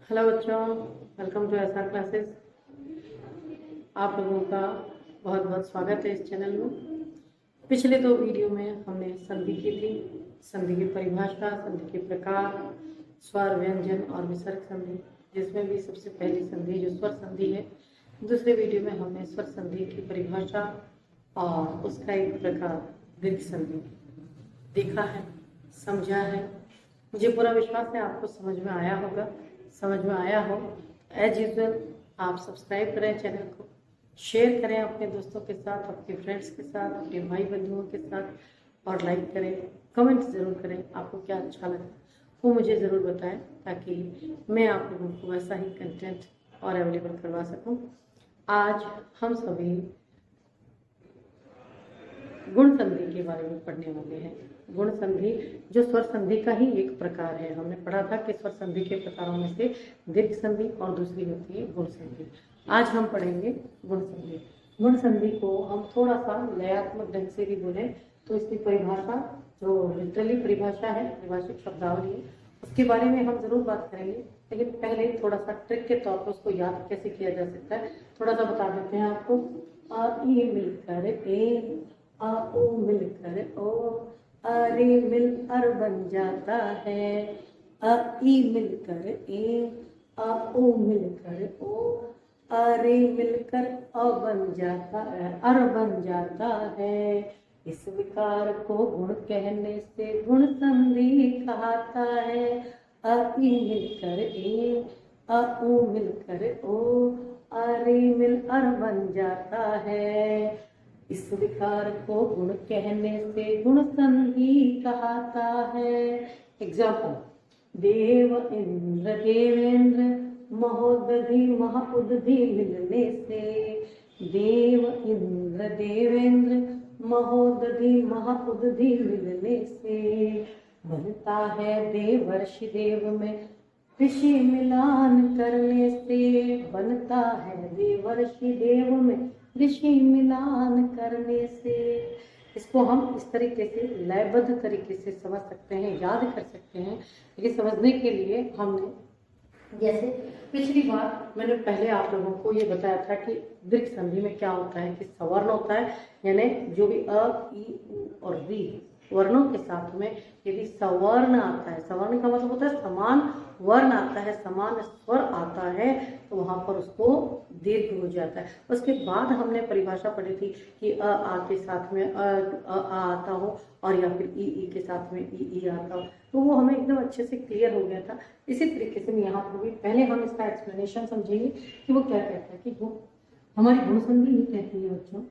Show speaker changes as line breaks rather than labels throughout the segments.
Hello बच्चों, welcome to SR classes. आप लोगों का बहुत बहुत स्वागत है इस चैनल में। पिछले दो वीडियो में हमने संधि की थी, संधि की परिभाषा, संधि के प्रकार, स्वर, व्यंजन और विसर्ग संधि, जिसमें भी सबसे पहली संधि जो स्वर संधि है। दूसरे वीडियो में हमने स्वर संधि की परिभाषा और उसका एक प्रकार दीर्घ संधि देखा है, समझा है। मुझे पूरा विश्वास है आपको समझ में आया होगा। समझ में आया हो एज यूजुअल आप सब्सक्राइब करें चैनल को, शेयर करें अपने दोस्तों के साथ, अपने फ्रेंड्स के साथ, अपने भाई बंधुओं के साथ और लाइक करें, कमेंट ज़रूर करें। आपको क्या अच्छा लगा वो मुझे ज़रूर बताएं ताकि मैं आप लोगों को वैसा ही कंटेंट और अवेलेबल करवा सकूं। आज हम सभी गुण संधि के बारे में पढ़ने वाले हैं। गुण संधि जो स्वर संधि का ही एक प्रकार है। हमने पढ़ा था कि स्वर संधि के प्रकारों में से दीर्घ संधि और दूसरी होती है गुण संधि। आज हम पढ़ेंगे गुण संधि। गुण संधि को हम थोड़ा सा लयात्मक ढंग से भी बोले तो इसकी परिभाषा जो लिटरली परिभाषा है, परिभाषिक शब्दावली है, उसके बारे में हम जरूर बात करेंगे। लेकिन पहले थोड़ा सा ट्रिक के तौर पर उसको याद कैसे किया जा सकता है थोड़ा सा बता देते हैं आपको। अ ई मिलकर ए, आ ओ मिलकर ओ, अरे मिल अर बन जाता है। अ ई मिलकर ए, आ ओ मिलकर ओ, अरे मिलकर अ बन जाता है, अर बन जाता है। इस विकार को गुण कहने से गुण संधि कहता है। अ ई मिलकर ए, आ ओ मिलकर ओ, अरे मिल अर बन जाता है। इस विकार को गुण कहने से गुण संधि कहता है। एग्जाम्पल, देव इंद्र देवेंद्र महोदधि महाउदधि मिलने से, देव इंद्र देवेंद्र महोदधि महाउदधि मिलने से बनता है देवर्षि देव में ऋषि मिलान करने से, बनता है देवर्षि देव में ऋषि मिलान करने से। इसको हम इस तरीके से लयबद्ध तरीके से समझ सकते हैं, याद कर सकते हैं। लेकिन समझने के लिए हमने जैसे पिछली बार मैंने पहले आप लोगों को ये बताया था कि दीर्घ संधि में क्या होता है कि सवर्ण होता है, यानी जो भी अ, ई, उ और री वर्णों के साथ में यदि सवर्ण आता है, सवर्ण का मतलब होता है समान वर्ण आता है, समान स्वर आता है, तो वहां पर उसको दीर्घ हो जाता है। उसके बाद हमने परिभाषा पढ़ी थी कि अ आ के साथ में आ आता हो और या फिर ई के साथ में ई आता हो, तो वो हमें एकदम अच्छे से क्लियर हो गया था। इसी तरीके से यहाँ पर भी पहले हम इसका एक्सप्लेनेशन समझेंगे कि वो क्या कहता है कि वो हमारी गुण संधि ये कहती है बच्चों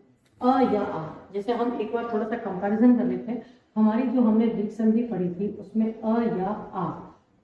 अ या आ। जैसे हम एक बार थोड़ा सा कंपैरिजन कर लेते हैं। हमारी जो हमने दीर्घ संधि पढ़ी थी उसमें अ या आ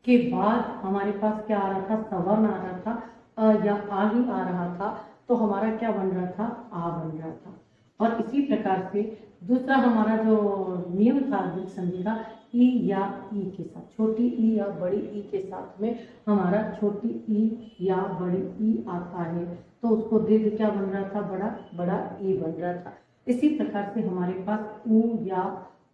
के बाद हमारे पास क्या आ रहा था, सवर्ण आ रहा था, अ या आ ही आ रहा था, तो हमारा क्या बन रहा था, आ बन रहा था। और इसी प्रकार से दूसरा हमारा जो नियम था दीर्घ संधि का, ई या ई के साथ, छोटी ई या बड़ी ई के साथ में हमारा छोटी ई या बड़ी ई आता है, तो उसको दीर्घ क्या बन रहा था, बड़ा बड़ा ई बन रहा था। इसी प्रकार से हमारे पास ऊ या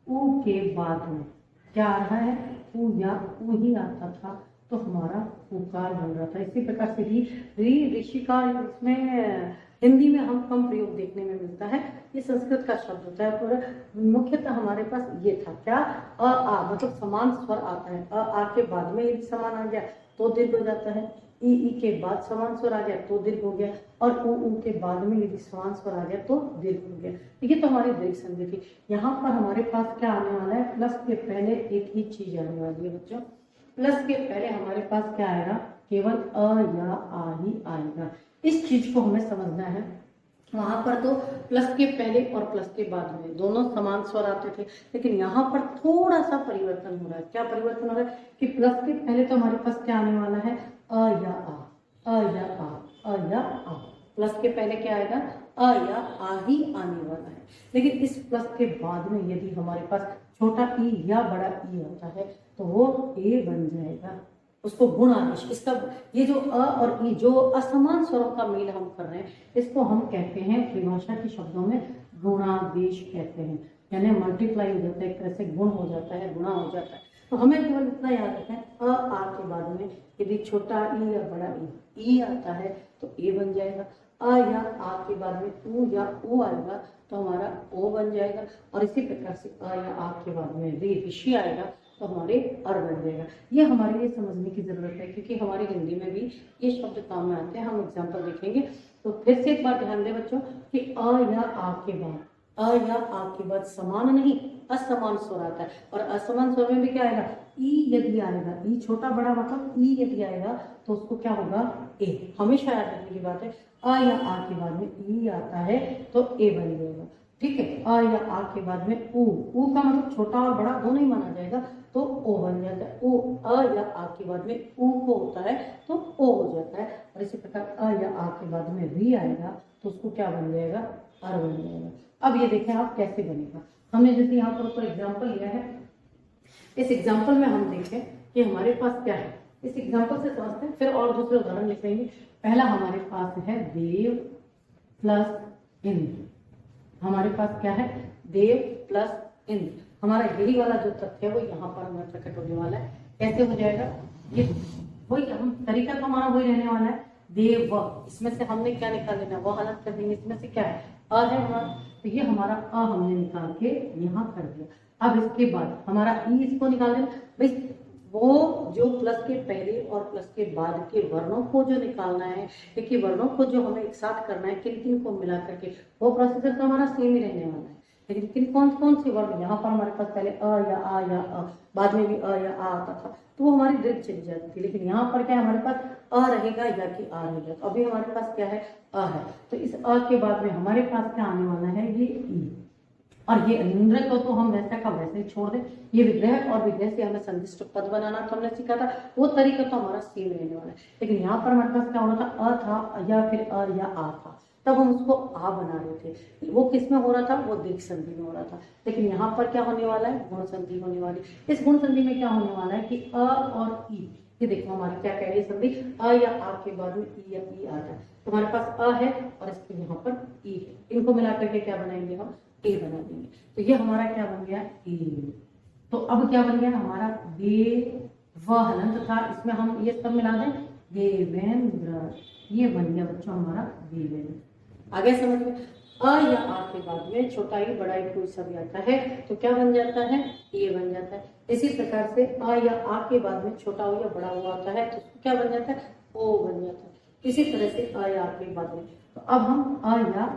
ऊ के बाद में क्या आ रहा है, ऊ या ऊ ही आता था, तो हमारा उकार बन रहा था। इसी प्रकार से री ऋषि का इसमें हिंदी में हम कम प्रयोग देखने में मिलता है, ये संस्कृत का शब्द होता है। पर मुख्यतः हमारे पास ये था क्या, अ आ मतलब समान स्वर आता है, अ आ के बाद में यदि समान आ गया तो दीर्घ हो जाता है, ई के बाद समान स्वर आ गया तो दीर्घ हो गया, और ऊ के बाद में यदि समान स्वर आ गया तो दीर्घ हो गया। ये तो हमारी दीर्घ संधि थी। यहाँ पर हमारे पास क्या आने वाला है, प्लस के पहले एक ही चीज आने वाली है बच्चों। प्लस के पहले हमारे पास क्या आएगा, केवल अ या आ ही आएगा। इस चीज को हमें समझना है। वहां पर तो प्लस के पहले और प्लस के बाद में दोनों समान स्वर आते थे, लेकिन यहाँ पर थोड़ा सा परिवर्तन हो रहा है। क्या परिवर्तन हो रहा है कि प्लस के पहले तो हमारे पास क्या आने वाला है, अ या आ, अ या आ, अ या आ। प्लस के पहले क्या आएगा, अ या आ ही आने वाला है। लेकिन इस प्लस के बाद में यदि हमारे पास छोटा ई या बड़ा ई आता है तो वो ए बन जाएगा, उसको गुण आदेश। इसका ये जो अ और ई जो असमान स्वरों का मेल हम कर रहे हैं, इसको हम कहते हैं परिभाषा के शब्दों में गुणादेश कहते हैं। यानी मल्टीप्लाई हो जाता है, एक तरह से गुण हो जाता है, गुणा हो जाता है। तो हमें केवल इतना याद रखना है, आ के बाद में यदि छोटा ई या बड़ा ई आता है तो ए बन जाएगा। आ या आ के बाद में ऊ या ऊ आएगा तो हमारा ओ बन जाएगा। और इसी प्रकार से आ या आ के बाद में ऋषि आएगा तो हमारे अर बन जाएगा। ये हमारे लिए समझने की जरूरत है क्योंकि हमारी हिंदी में भी ये शब्द काम में आते हैं। हम एग्जाम्पल देखेंगे। तो फिर से एक बार ध्यान दें बच्चों कि अ या आ के बाद, अ या आ के बाद समान नहीं असमान स्वर आता है। और असमान स्वर में भी क्या आएगा, ई यदि आएगा, ई छोटा बड़ा मतलब ई यदि आएगा तो उसको क्या होगा, ए। हमेशा याद रखने की बात है, अ या आ के बाद में ई आता है तो ए बन जाएगा। ठीक है, अ या आ के बाद में ऊ का मतलब छोटा और बड़ा दोनों ही माना जाएगा तो ओ बन जाता है। ओ अ या आ के बाद में ऊ को होता है तो ओ हो जाता है। और इसी प्रकार अ या आ के बाद में री आएगा तो उसको क्या बन जाएगा, अर बन जाएगा। अब ये देखें आप कैसे बनेगा। हमने जैसे यहाँ पर ऊपर एग्जाम्पल लिया है, इस एग्जाम्पल में हम देखें कि हमारे पास क्या है। इस एग्जाम्पल से समझते हैं, फिर और दूसरे उदाहरण लिखेंगे। पहला हमारे पास है देव प्लस इंद्र। हमारे पास क्या है, देव प्लस इंद्र। हमारा यही वाला जो तथ्य है वो यहाँ पर हमें प्रकट होने वाला है। कैसे हो जाएगा, ये वही हम तरीका तो हमारा वही रहने वाला है। देव व, इसमें से हमने क्या निकाल लेना, वह अलग कर देंगे। इसमें से क्या है, अ है हमारा, तो ये हमारा अ हमने निकाल के यहाँ कर दिया। अब इसके बाद हमारा ई, इसको निकाल देना भाई। वो जो प्लस के पहले और प्लस के बाद के वर्णों को जो निकालना है, क्योंकि वर्णों को जो हमें एक साथ करना है किन किन को मिला करके, वो प्रोसीजर तो हमारा सेम ही रहने वाला है। लेकिन किन कौन कौन से वर्ण, यहाँ पर हमारे पास पहले अ या आ या अ, बाद में भी अ या आ आता था तो वो हमारी दीर्घ चली जाती थी। लेकिन यहाँ पर क्या है, हमारे पास अ रहेगा या कि आ रहेगा। तो अभी हमारे पास क्या है, अ है। तो इस अ के बाद में हमारे पास क्या आने वाला है, ये ई। और ये इंद्र को तो हम वैसे का वैसे ही छोड़ दें। ये विग्रह और विग्रह से हमें संदिष्ट पद बनाना तो हमने सीखा था, वो तरीका तो हमारा सेम रहने वाला है। लेकिन यहाँ पर हमारे पास क्या हो रहा था, अ था या फिर अ या आ था, तब हम उसको आ बना रहे थे। वो किस में हो रहा था, वो दीर्घ संधि में हो रहा था। लेकिन यहाँ पर क्या होने वाला है, गुण संधि होने वाली। इस गुण संधि में क्या होने वाला है कि अ और ई, ये देखो हमारी क्या कह रही है संधि, अ या आ के बाद में ई या ई आता है। तो हमारे पास अ है और इसके यहाँ पर ई है, इनको मिला करके क्या बनाएंगे हम, ए बना देंगे। तो ये हमारा क्या बन गया, ए। तो अब क्या बन गया हमारा, देव हलंत था, इसमें हम ये सब मिला दें, देवेंद्र। ये बन गया बच्चों हमारा देवेंद्र। आगे समझ में, अ या आ के बाद में छोटा ही बड़ा ही कोई सा भी आता है तो क्या बन जाता है, ए बन जाता है। इसी प्रकार से अ या आ के बाद में छोटा हो या बड़ा हुआ आता है तो उसको क्या बन जाता है, ओ बन जाता है। इसी तरह से अ या आ के बाद में, तो अब हम अ या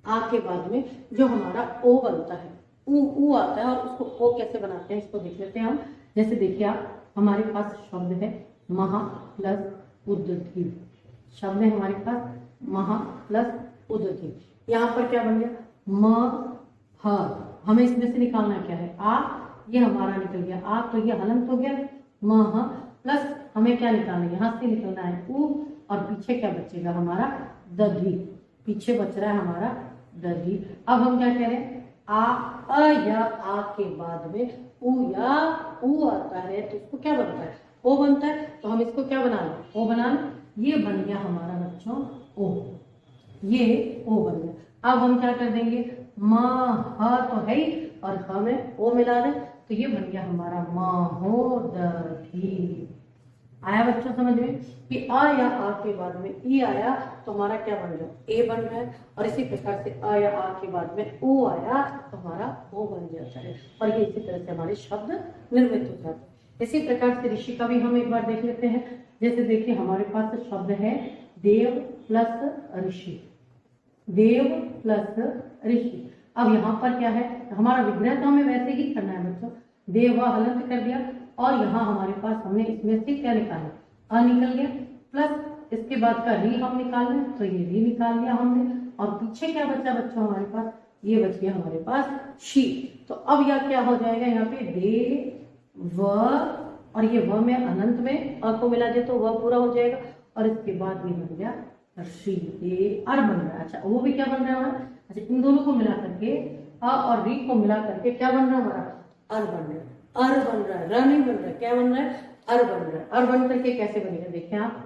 आ के बाद में जो हमारा ओ बनता है, ऊ आता है, और उसको ओ कैसे बनाते हैं इसको देख लेते हैं हम। जैसे देखिए आप, हमारे पास शब्द है महा प्लस उद्दीप। शब्द है हमारे पास महा प्लस उद्दीप। यहाँ पर क्या बन गया, म ह। हमें इसमें से निकालना क्या है, आ, ये हमारा निकल गया आ, तो ये हलंत हो गया। म ह प्लस हमें क्या निकालना है, यहाँ से निकलना है ऊ, और पीछे क्या बचेगा हमारा, दधी। पीछे बच रहा है हमारा दधी। अब हम क्या कह रहे हैं, अ या आ के बाद में ऊ या ऊ आता है तो उसको क्या बनता है, ओ बनता है। तो हम इसको क्या बना लें, ओ बना लें। ये बन गया हमारा बच्चों ओ, ये ओ बन गया। अब हम क्या कर देंगे, म ह तो है ही, और ह में ओ मिला दें तो ये बन गया हमारा महोदधी। आया बच्चों समझ में कि अ या आ के बाद में ई आया तो हमारा क्या बन रहा है, ए बन रहा है। और इसी प्रकार से अ या आ के बाद में ओ आया तो हमारा ओ बन जाता है। और ये इसी तरह से हमारे शब्द निर्मित हो जाते हैं। इसी प्रकार से ऋषि का भी हम एक बार देख लेते हैं। जैसे देखिए हमारे पास शब्द है देव प्लस ऋषि, देव प्लस ऋषि। अब यहाँ पर क्या है, हमारा विग्रह तो हमें वैसे ही करना है बच्चों, देव हलंत कर दिया, और यहाँ हमारे पास हमने इसमें से क्या निकाला, अ निकल गया, प्लस इसके बाद का री हम निकाल लें तो ये री निकाल लिया हमने। और पीछे क्या बचा बच्चों हमारे पास, ये बच गया हमारे पास शी। तो अब यह क्या हो जाएगा, यहाँ पे दे व, और ये व में अनंत में अ को मिला दे तो वह पूरा हो जाएगा। और इसके बाद ये बन गया शी, ये अर बन रहा है। अच्छा वो भी क्या बन रहा है हमारा, अच्छा इन दोनों को मिला करके अ और री को मिला करके क्या बन रहा है हमारा, अर बन रहा है। अर बन रहा है, र नहीं बन रहा है, क्या बन रहा है, अर बन रहा है। अर बन करके कैसे बनेगा, देखिए आप,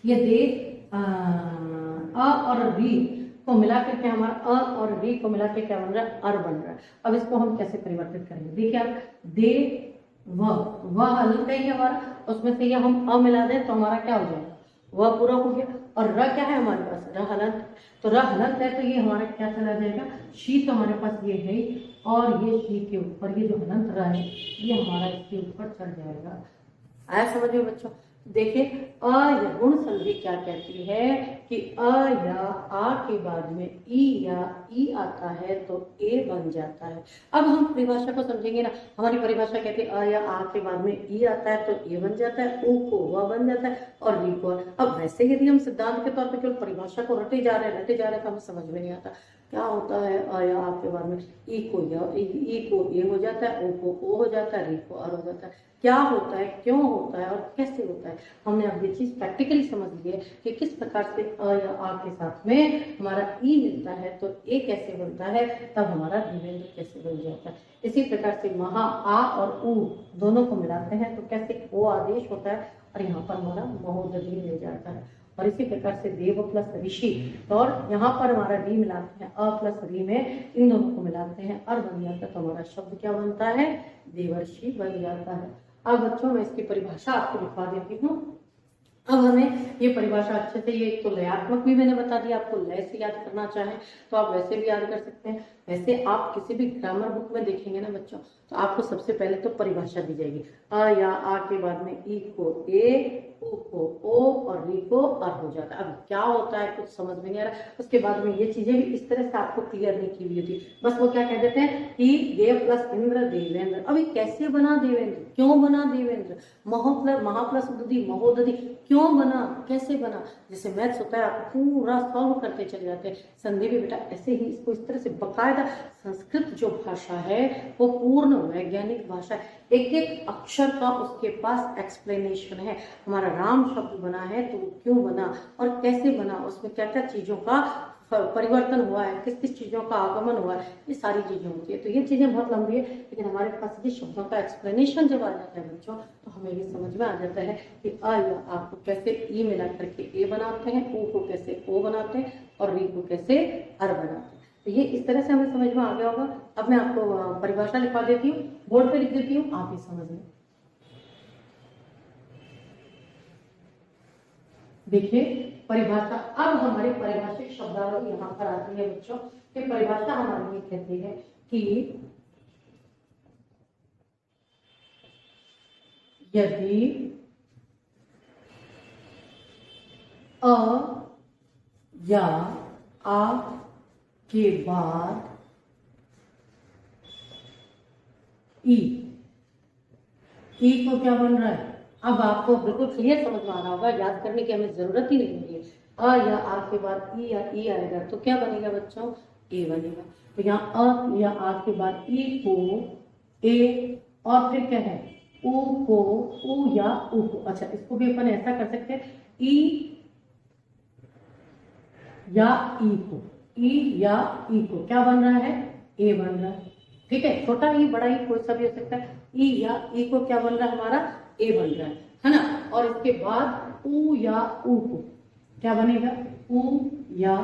ये दे अ और री को मिला करके हमारा अ और री को मिला के क्या बन रहा है, अर बन रहा है। अब इसको हम कैसे परिवर्तित करेंगे, देखिए आप, दे वह हलंत है ये हमारा, उसमें से ये हम अ मिला दें तो हमारा क्या हो जाएगा, वह पूरा हो गया। और र क्या है हमारे पास, र हलंत, तो र हलंत है तो ये हमारा क्या चला जाएगा, शी तो हमारे पास ये है ही, और ये शी के ऊपर ये जो हलंत रहा है ये हमारा इसके ऊपर चढ़ जाएगा। आया समझ में बच्चों। देखिए अ या गुण संधि क्या कहती है कि अ या आ के बाद में ई या ई आता है तो ए बन जाता है। अब हम परिभाषा को समझेंगे ना, हमारी परिभाषा कहती है अ या आ के बाद में ई आता है तो ए बन जाता है, ओ को वह बन जाता है और री को। अब वैसे यदि हम सिद्धांत के तौर पर केवल परिभाषा को रटे जा रहे हैं तो हमें समझ में नहीं आता क्या होता है। अ या आ के बाद में ई को ए हो जाता है, ओ को ओ हो जाता है, री को आर हो जाता है। क्या होता है, क्यों होता है और कैसे होता है, हमने अब ये चीज प्रैक्टिकली समझ ली है कि किस प्रकार से अ या आ के साथ में हमारा ई मिलता है तो ए कैसे बनता है, तब हमारा देवेंद्र कैसे बन जाता है। इसी प्रकार से महा आ और उ दोनों को मिलाते हैं तो कैसे ओ आदेश होता है और यहाँ पर हमारा महोदधि मिल जाता है। और इसी प्रकार से देव प्लस ऋषि, और यहाँ पर हमारा री मिलाते हैं, अ प्लस री में इन दोनों को मिलाते हैं और बन जाता है तो हमारा शब्द क्या बनता है, देवर्षि बन जाता है। अब बच्चों मैं इसकी परिभाषा आपको लिखवा देती हूँ। अब हमें ये परिभाषा अच्छे से, ये तो लयात्मक भी मैंने बता दिया, आपको लय से याद करना चाहें तो आप वैसे भी याद कर सकते हैं। वैसे आप किसी भी ग्रामर बुक में देखेंगे ना बच्चों तो आपको सबसे पहले तो परिभाषा दी जाएगी, अ या आ के बाद में ई को ए, ओ को ओ और री को अर हो जाता है। अब क्या होता है कुछ समझ में नहीं आ रहा, उसके बाद में ये चीजें भी इस तरह से आपको क्लियर नहीं की हुई थी, बस वो क्या कह देते हैं कि देव प्लस इंद्र देवेंद्र। अभी कैसे बना देवेंद्र, क्यों बना देवेंद्र, महा प्लस उदधि महोदधि क्यों बना, कैसे बना, जैसे मैथ्स होता है आप पूरा सॉल्व करते चले जाते हैं, संधि भी बेटा ऐसे ही इसको इस तरह से बकायदा। संस्कृत जो भाषा है वो पूर्ण वैज्ञानिक भाषा है, एक एक अक्षर का उसके पास एक्सप्लेनेशन है। हमारा राम शब्द बना है तो क्यों बना और कैसे बना, उसमें क्या क्या चीजों का परिवर्तन हुआ है, किस किस चीजों का आगमन हुआ है, ये सारी चीजें होती है। तो ये चीजें बहुत लंबी है, लेकिन हमारे पास ये शब्दों का एक्सप्लेनेशन जब आ जाता है बच्चों तो हमें ये समझ में आ जाता है कि अ या आ को कैसे ई मिला करके ए बनाते हैं, ओ को कैसे ओ बनाते हैं और री को कैसे अर बनाते हैं। तो ये इस तरह से हमें समझ में आ गया होगा। अब मैं आपको परिभाषा लिखवा देती हूँ, बोर्ड पे लिख देती हूँ, आप ही समझ लें। देखिए परिभाषा, अब हमारी परिभाषिक शब्दावली यहाँ पर आती है बच्चों कि परिभाषा हमारी ये कहती है कि यदि अ या आ के बाद ई को क्या बन रहा है, अब आपको बिल्कुल क्लियर समझ में आ रहा होगा, याद करने की हमें जरूरत ही नहीं है। अ या आ के बाद ई या ई आएगा तो क्या बनेगा बच्चों, ए बनेगा। तो यहाँ अ या आ के बाद ई को ए और फिर क्या है ऊ को ऊ या ऊ को, अच्छा इसको भी अपन ऐसा कर सकते हैं ई या ई को, ई या ई को क्या बन रहा है, ए बन रहा है। ठीक है, छोटा ई बड़ा ई कोई सा भी हो सकता है, ई या ई को क्या बन रहा है हमारा, ए बन रहा है ना। और इसके बाद ऊ या ऊ को क्या बनेगा, ऊ या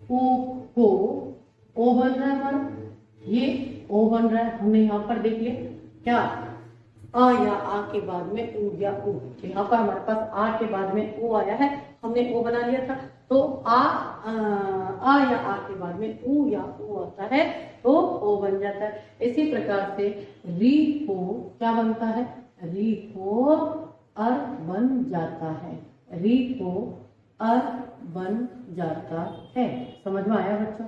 ऊ को ओ बन रहा है हमारा, ये ओ बन रहा है। हमने यहाँ पर देख लिया क्या, अ या आ के बाद में ऊ या ऊ, तो यहाँ पर हमारे पास आ के बाद में ऊ आया है, हमने ओ बना लिया था। तो आ या आ के बाद में ऊ या ऊ आता है तो ओ बन जाता है। इसी प्रकार से री को क्या बनता है, री को अर बन जाता है, री को अर बन जाता है। समझ में आया बच्चों।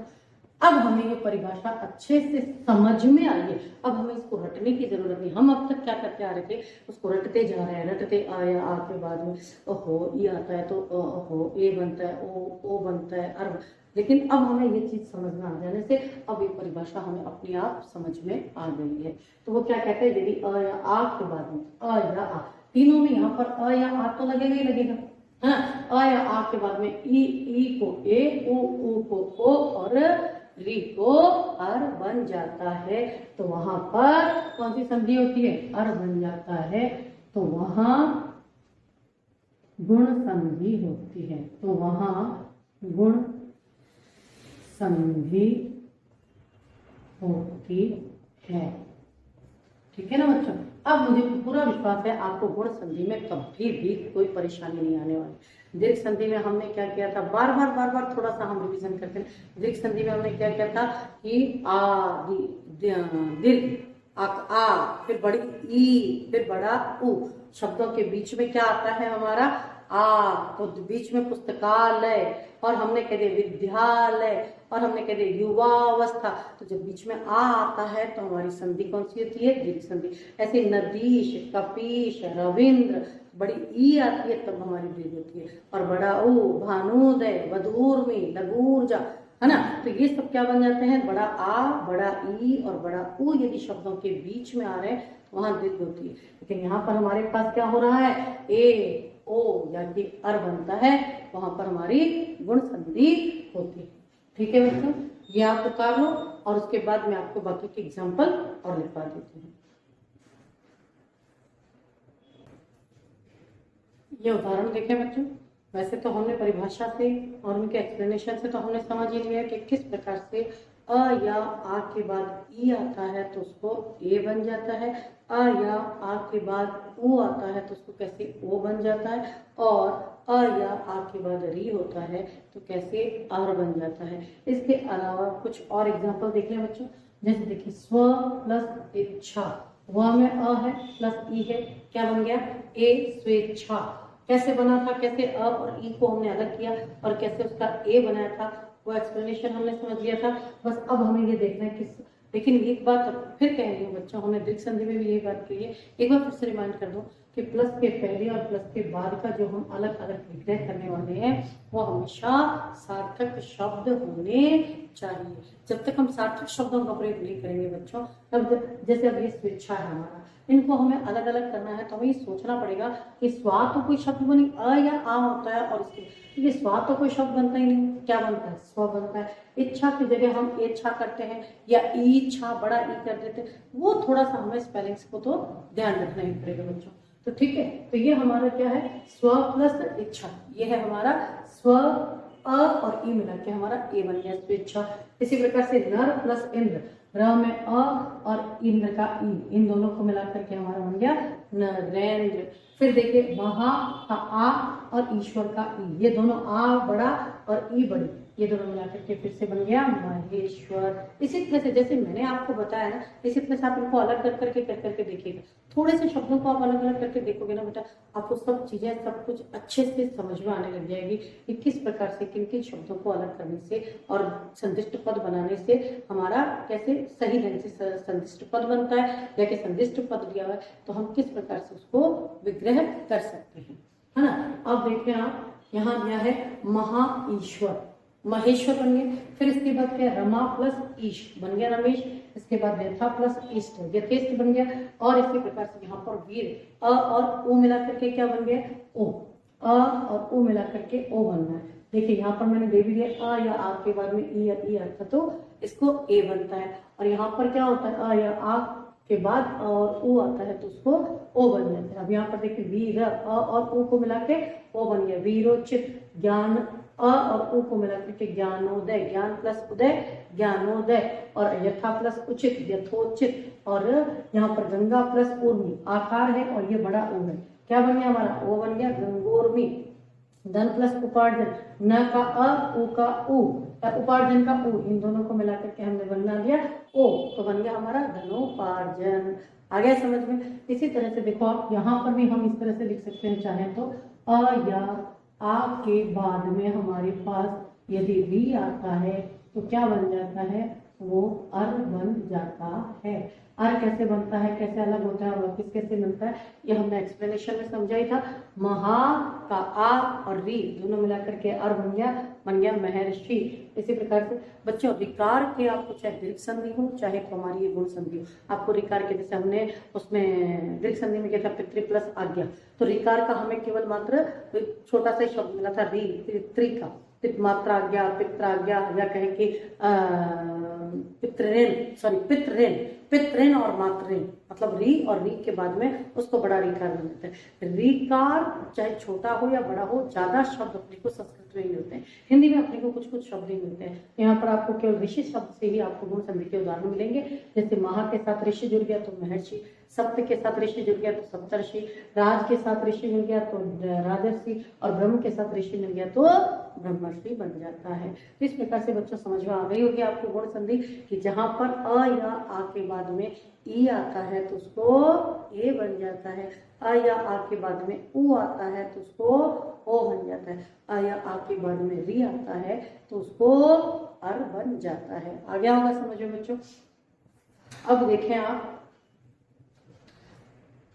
अब हमें ये परिभाषा अच्छे से समझ में आई है, अब हमें इसको रटने की जरूरत नहीं। हम अब तक क्या करते आ रहे थे, उसको रटते जा रहे हैं, रटते आया आ के बाद में ओहो ये आता है तो ओहो ए बनता है, ओ बनता है अर। लेकिन अब हमें ये चीज समझ में आ जाने से अब ये परिभाषा हमें अपने आप समझ में आ गई है। तो वो क्या कहते हैं, यदि अ या आ के बाद में अ या आ, तीनों में यहाँ पर अ या आ तो लगेगा ही लगेगा, हाँ। अ या आ के बाद में ई को ए, ऊ को ओ और री को अर बन जाता है। तो वहां पर कौन सी संधि होती है, अर बन जाता है, तो वहां गुण संधि होती है, तो वहां गुण संधि होती है। ठीक है ना बच्चों। अब मुझे पूरा विश्वास है आपको गुण संधि में कभी भी कोई परेशानी नहीं आने वाली। दीर्घ संधि में हमने क्या किया था, बार बार थोड़ा सा हम रिवीजन करते हैं। दीर्घ संधि में हमने क्या किया था कि दीर्घ आ, फिर बड़ी ई, फिर बड़ा उ, शब्दों के बीच में क्या आता है हमारा आ, तो बीच में पुस्तकालय, और हमने कह दिया विद्यालय, और हमने कह दिया युवावस्था। तो जब बीच में आ आता है तो हमारी संधि कौन सी होती है, दीर्घ संधि। ऐसे नदीश, कपीश, रविंद्र, बड़ी ई आती है तब हमारी दीर्घ होती है, और बड़ा ऊ, भानुदय, वधूर्मी, लघूर्जा, है ना। तो ये सब क्या बन जाते हैं, बड़ा आ, बड़ा ई और बड़ा ऊ यदि शब्दों के बीच में आ रहे हैं वहां दीर्घ होती है। लेकिन यहाँ पर हमारे पास क्या हो रहा है, ए ओ या कि अर बनता है, वहां पर हमारी गुण संधि होती है। ठीक है बच्चों, ये आप उतार लो और उसके बाद मैं आपको बाकी के एग्जाम्पल और लिखवा देती हूँ। ये उदाहरण देखें बच्चों, वैसे तो हमने परिभाषा से और उनके एक्सप्लेनेशन से तो हमने समझ ही लिया कि किस प्रकार से अ या आ के बाद ई आता है तो उसको ए बन जाता है, अ या आ के बाद उ आता है तो उसको कैसे ओ बन जाता है, और अ या आ के बाद री होता है तो कैसे आर बन जाता है। इसके अलावा कुछ और एग्जाम्पल देख लें बच्चों। जैसे देखिए स्व प्लस इच्छा, व में अ है प्लस ई है, क्या बन गया, ए स्वेच्छा। कैसे बना था, कैसे अ और ई को हमने अलग किया और कैसे उसका ए बनाया था, वो एक्सप्लेनेशन हमने समझ लिया था। बस अब हमें ये देखना है किस, लेकिन एक बात फिर कह रही हूँ बच्चों, हमने दीर्घ संधि में भी यही बात की है, एक बार फिर से रिमाइंड कर दूं कि प्लस के पहले और प्लस के बाद का जो हम अलग अलग विग्रह करने वाले हैं वो हमेशा सार्थक शब्द होने चाहिए। जब तक हम सार्थक शब्दों का प्रयोग नहीं करेंगे बच्चों, तब जैसे अब ये स्वेच्छा है हमारा, इनको हमें अलग अलग करना है तो हमें ये सोचना पड़ेगा कि स्वा तो कोई शब्द बनी अ या आ होता है, और इसके ये स्वा तो कोई शब्द बनता ही नहीं, क्या बनता है, स्व बनता है। इच्छा की जगह हम इच्छा करते हैं या इच्छा बड़ा ई कर देते हैं, वो थोड़ा सा हमें स्पेलिंग्स को तो ध्यान रखना ही पड़ेगा बच्चों। तो ठीक है, तो ये हमारा क्या है, स्व प्लस इच्छा, ये है हमारा स्व, अ और ई मिला के हमारा ए बन गया स्वेच्छा। इसी प्रकार से नर प्लस इंद्र, र में अ और इंद्र का ई, इन दोनों को मिलाकर के हमारा बन गया नरेंद्र। फिर देखिए महा का आ और ईश्वर का ई, ये दोनों आ बड़ा और ई बड़ी, ये दोनों मिलाकर के फिर से बन गया महेश्वर। इसी तरह से जैसे मैंने आपको बताया ना, इसी तरह से आप इनको अलग कर करके देखिएगा। थोड़े से शब्दों को आप अलग अलग करके देखोगे ना बेटा, आपको सब चीजें सब कुछ अच्छे से समझ में आने लग जाएगी कि किस प्रकार से किन किन शब्दों को अलग करने से और संदिष्ट पद बनाने से हमारा कैसे सही ढंग से संदिष्ट पद बनता है, या कि संदिष्ट पद दिया हुआ है तो हम किस प्रकार से उसको विग्रह कर सकते हैं, है ना। अब देखिए आप यहाँ दिया है महा ईश्वर, महेश्वर बन गया। फिर इसके बाद क्या, रमा प्लस ईश बन गया रमेश। इसके बाद यथा प्लस इष्ट, यथेष्ट बन गया। और इसी प्रकार से यहाँ पर वीर, अ और ओ मिला करके क्या बन गया, ओ, अ और ओ मिला करके ओ बनना है। देखिए यहाँ पर मैंने दे भी दिया अ या आ के बाद में ई या ई आता तो इसको ए बनता है, और यहाँ पर क्या होता है, अ या आ के बाद और ओ आता है तो उसको ओ बन जाता है। अब यहाँ पर देखिए वीर, अ और ओ को मिला के ओ बन गया वीरोचित। ज्ञान, अ और उ को मिलाकर के ज्ञानोदय, ज्ञान प्लस उदय ज्ञानोदय। और यथा प्लस उचित यथोचित। और यहाँ पर गंगा प्लस उर्मी, आकार है और ये बड़ा ऊ है, क्या बन गया हमारा, ओ बन गया गंगोर्मी। धन प्लस उपार्जन, न का अ, उ का उ, उपार्जन का उ, इन दोनों को मिलाकर के हमने बना दिया ओ, तो बन गया हमारा धनोपार्जन। आ गया समझ में। इसी तरह से देखो आप यहाँ पर भी हम इस तरह से लिख सकते हैं, चाहे तो अ या आ के बाद में हमारे पास यदि री आता है तो क्या बन जाता है, वो अर बन जाता है। अर कैसे बनता है, कैसे अलग होता है और वापिस कैसे बनता है, ये हमने एक्सप्लेनेशन में समझा ही था। महा का आ और री दोनों मिलाकर के अर बन गया महर्षि। इसी प्रकार से बच्चों रिकार के आपको चाहे दीर्घ संधि हो चाहे तो हमारी ये गुण संधि हो, आपको रिकार के जैसे हमने उसमें दीर्घ संधि में क्या था, पितृ प्लस आज्ञा, तो रिकार का हमें केवल मात्र छोटा सा शब्द मिला था री, पितृ का, पित्राज्ञा, पित्राज्ञा, या कहें कि पितृऋण पितृन और मातृन, मतलब री और री के बाद में उसको बड़ा रीकार बन जाता है। रीकार चाहे छोटा हो या बड़ा हो, ज्यादा शब्द अपने को संस्कृत में ही मिलते हैं। हिंदी में अपने को कुछ कुछ शब्द ही मिलते हैं। यहाँ पर आपको केवल ऋषि शब्द से ही आपको गुण संधि के उदाहरण मिलेंगे। जैसे महा के साथ ऋषि जुड़ गया तो महर्षि, सप्त के साथ ऋषि जुड़ गया तो सप्तर्षि, राज के साथ ऋषि मिल गया तो राजर्षि, और ब्रह्म के साथ ऋषि मिल गया तो ब्रह्मर्षि बन जाता है। तो इस प्रकार से बच्चों समझ में आ गई होगी आपको गुण संधि कि जहां पर अ या आ के बाद में ई आता है तो उसको ए बन जाता है, अ या आ के बाद में उ आता है तो उसको ओ बन जाता है, अ या आ के बाद में री आता है तो उसको अर बन जाता है। आ गया होगा समझ में बच्चों। अब देखें आप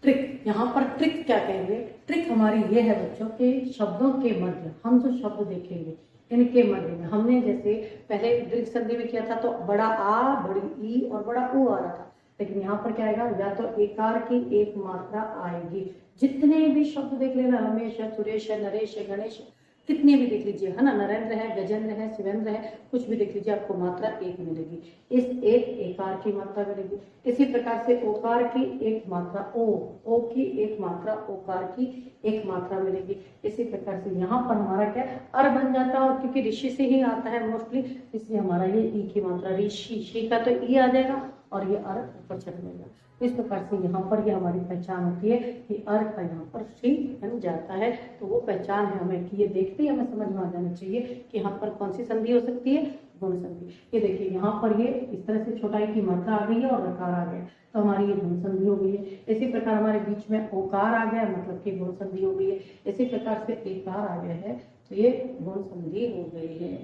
ट्रिक, यहाँ पर ट्रिक क्या कहेंगे? ट्रिक हमारी ये है बच्चों के शब्दों के मध्य हम जो शब्द देखेंगे इनके मध्य में हमने जैसे पहले दीर्घ संधि में किया था तो बड़ा आ, बड़ी ई और बड़ा उ आ रहा था, लेकिन यहाँ पर क्या आएगा? या तो एकार की एक मात्रा आएगी। जितने भी शब्द देख लेना, रमेश है, सुरेश है, नरेश है, गणेश है, कितने भी देख लीजिए, है ना, नरेंद्र है, गजेंद्र है, शिवेंद्र है, कुछ भी देख लीजिए, आपको मात्रा एक मिलेगी। इस एक एकार की मात्रा मिलेगी। इसी प्रकार से ओकार की एक मात्रा ओ की एक मात्रा, ओकार की एक मात्रा मिलेगी। इसी प्रकार से यहाँ पर हमारा क्या अर बन जाता है, और क्योंकि ऋषि से ही आता है मोस्टली, इसलिए हमारा ये ई की मात्रा ऋषि, शी का तो ई आ जाएगा और ये अर ऊपर चढ़ जाएगा। इस प्रकार से यहाँ पर ये हमारी पहचान होती है कि अर का यहाँ पर शी बन जाता है। तो वो पहचान है हमें कि ये देखते ही हमें समझ में आ जाना चाहिए कि यहाँ पर कौन सी संधि हो सकती है? गुण संधि। ये देखिए यहाँ पर ये इस तरह से छोटाई की मात्रा आ गई है और रकार आ गया, तो हमारी ये गुण संधि हो गई है। इसी प्रकार हमारे बीच में ओकार आ गया, मतलब कि गुण संधि हो गई है। इसी प्रकार से एकार आ गया है तो ये गुण संधि हो गई है।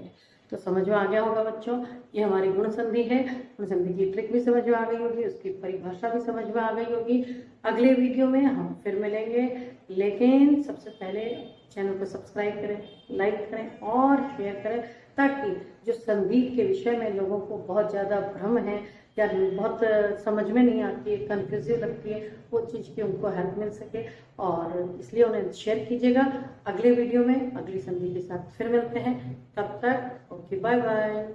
तो समझ में आ गया होगा बच्चों, ये हमारी गुण संधि है। गुण संधि की ट्रिक भी समझ में आ गई होगी, उसकी परिभाषा भी समझ में आ गई होगी। अगले वीडियो में हम फिर मिलेंगे, लेकिन सबसे पहले चैनल को सब्सक्राइब करें, लाइक करें और शेयर करें, ताकि जो संधि के विषय में लोगों को बहुत ज़्यादा भ्रम है या बहुत समझ में नहीं आती है, कन्फ्यूजिव लगती है, वो चीज़ की उनको हेल्प मिल सके, और इसलिए उन्हें शेयर कीजिएगा। अगले वीडियो में अगली संधि के साथ फिर मिलते हैं, तब तक ओके, बाय बाय।